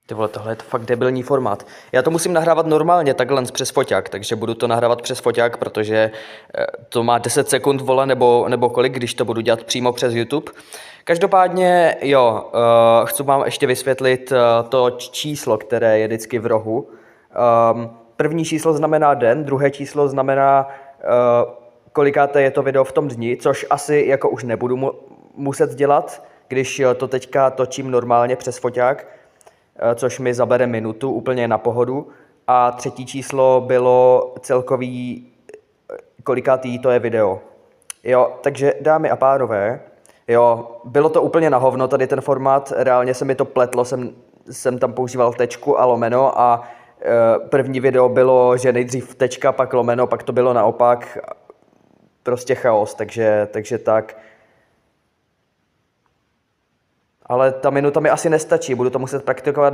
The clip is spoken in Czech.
Ty vole, tohle je to fakt debilní formát. Já to musím nahrávat normálně, takhle přes foťák, takže budu to nahrávat přes foťák, protože to má 10 sekund, vole, nebo kolik, když to budu dělat přímo přes YouTube. Každopádně, jo, chci vám ještě vysvětlit to číslo, které je vždycky v rohu. První číslo znamená den, druhé číslo znamená, kolikáté je to video v tom dni, což asi jako už nebudu muset dělat, když to teďka točím normálně přes foťák, což mi zabere minutu úplně na pohodu. A třetí číslo bylo celkový, kolikátý to je video. Jo, takže dámy a pánové, jo, bylo to úplně na hovno tady ten formát, reálně se mi to pletlo, jsem tam používal tečku a lomeno a první video bylo, že nejdřív tečka, pak lomeno, pak to bylo naopak, prostě chaos, takže tak. Ale ta minuta mi asi nestačí, budu to muset praktikovat